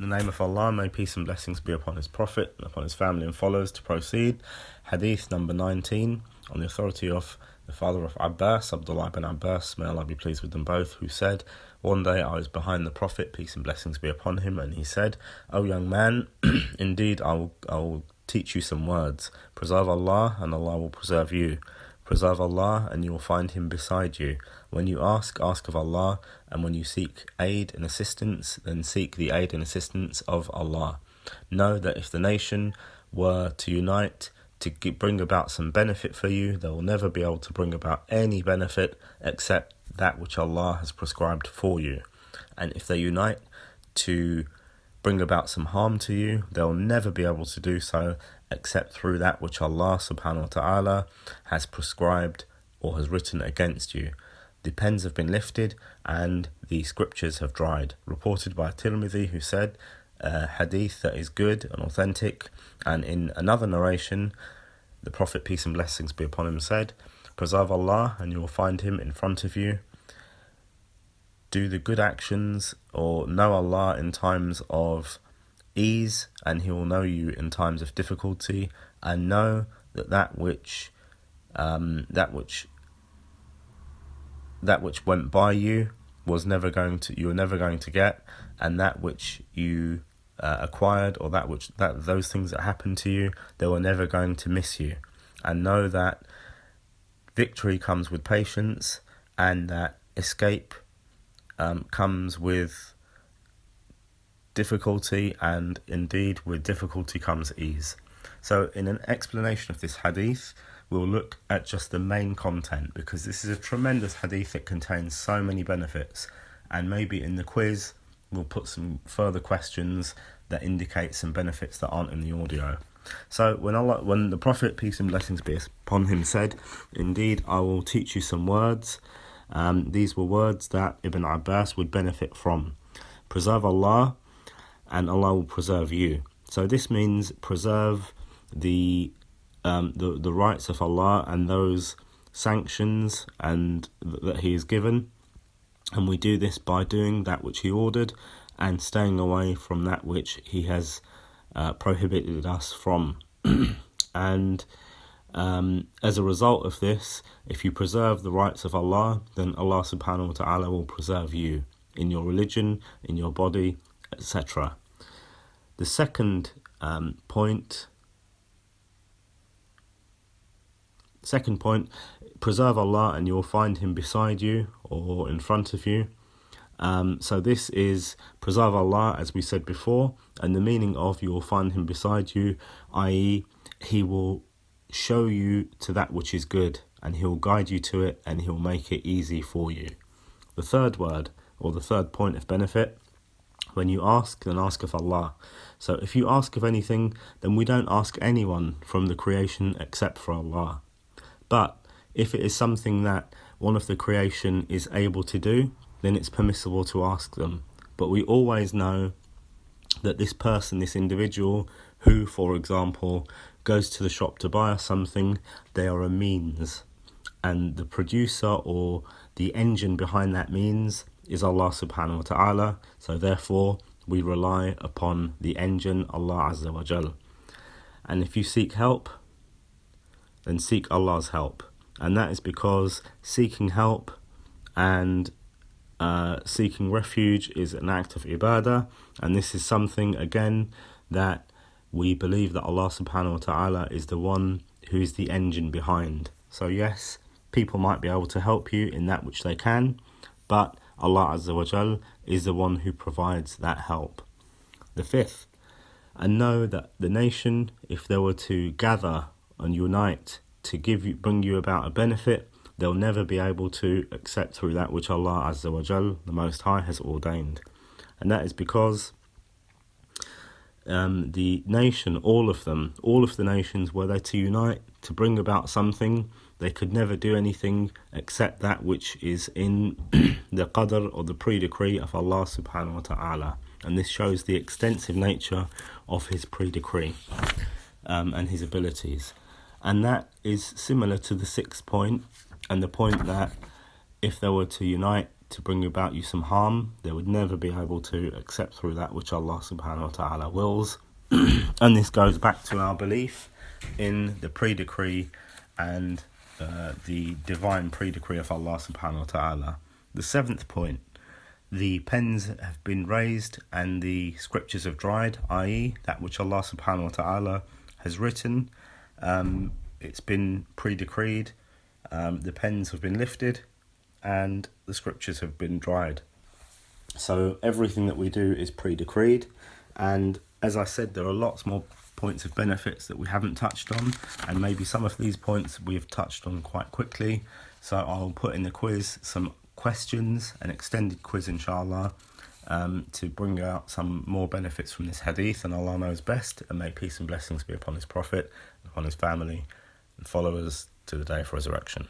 In the name of Allah, may peace and blessings be upon his Prophet, and upon his family and followers. To proceed, Hadith number 19, on the authority of the father of Abbas Abdullah bin Abbas, may Allah be pleased with them both, who said, one day I was behind the Prophet, peace and blessings be upon him, and he said, O young man, indeed I will teach you some words. Preserve Allah, and Allah will preserve you. Preserve Allah, and you will find him beside you. When you ask of Allah, and when you seek aid and assistance, then seek the aid and assistance of Allah. Know that if the nation were to unite to bring about some benefit for you, they will never be able to bring about any benefit except that which Allah has prescribed for you. And if they unite to bring about some harm to you, they'll never be able to do so except through that which Allah subhanahu wa ta'ala has prescribed or has written against you. The pens have been lifted and the scriptures have dried. Reported by Tirmidhi, who said, hadith that is good and authentic. And in another narration, the Prophet, peace and blessings be upon him, said, preserve Allah and you will find him in front of you. Do the good actions, or know Allah in times of ease, and he will know you in times of difficulty, and know that which went by you you were never going to get, and that which you acquired, or those things that happened to you, they were never going to miss you. And know that victory comes with patience, and that escape comes with difficulty, and indeed with difficulty comes ease. So in an explanation of this hadith, we'll look at just the main content, because this is a tremendous hadith that contains so many benefits, and maybe in the quiz we'll put some further questions that indicate some benefits that aren't in the audio. So when the Prophet, peace and blessings be upon him, said, indeed I will teach you some words, these were words that Ibn Abbas would benefit from. Preserve Allah, and Allah will preserve you. So this means preserve the rights of Allah and those sanctions and that he has given, and we do this by doing that which he ordered and staying away from that which he has prohibited us from. And as a result of this, if you preserve the rights of Allah, then Allah subhanahu wa ta'ala will preserve you in your religion, in your body, etc. The second point, preserve Allah and you will find him beside you or in front of you. So this is preserve Allah, as we said before, and the meaning of you will find him beside you, i.e. he will show you to that which is good, and he will guide you to it, and he will make it easy for you. The third word, or the third point of benefit, when you ask, then ask of Allah. So if you ask of anything, then we don't ask anyone from the creation except for Allah. But if it is something that one of the creation is able to do, then it's permissible to ask them. But we always know that this person, this individual, who, for example, goes to the shop to buy us something, they are a means. And the producer or the engine behind that means is Allah subhanahu wa ta'ala. So therefore, we rely upon the engine, Allah Azza wa Jal. And if you seek help, then seek Allah's help. And that is because seeking help and seeking refuge is an act of ibadah, and this is something, again, that we believe that Allah subhanahu wa ta'ala is the one who is the engine behind. So yes, people might be able to help you in that which they can, but Allah Azza wa Jal is the one who provides that help. The fifth, and know that the nation, if they were to gather and unite to bring you about a benefit, they'll never be able to except through that which Allah Azza wa Jal, the Most High, has ordained. And that is because the nation, all of the nations, were they to unite to bring about something, they could never do anything except that which is in the qadr, or the pre-decree of Allah subhanahu wa ta'ala. And this shows the extensive nature of his pre-decree and his abilities. And that is similar to the sixth point, and the point that if they were to unite to bring about you some harm, they would never be able to accept through that which Allah subhanahu wa ta'ala wills. And this goes back to our belief in the pre-decree and the divine pre-decree of Allah subhanahu wa ta'ala. The seventh point, the pens have been raised and the scriptures have dried, i.e. that which Allah subhanahu wa ta'ala has written, it's been pre-decreed, the pens have been lifted, and the scriptures have been dried. So everything that we do is pre-decreed, and as I said, there are lots more points of benefits that we haven't touched on, and maybe some of these points we've touched on quite quickly. So I'll put in the quiz some questions, an extended quiz inshallah, to bring out some more benefits from this hadith, and Allah knows best, and may peace and blessings be upon his prophet, upon his family and followers to the day of resurrection.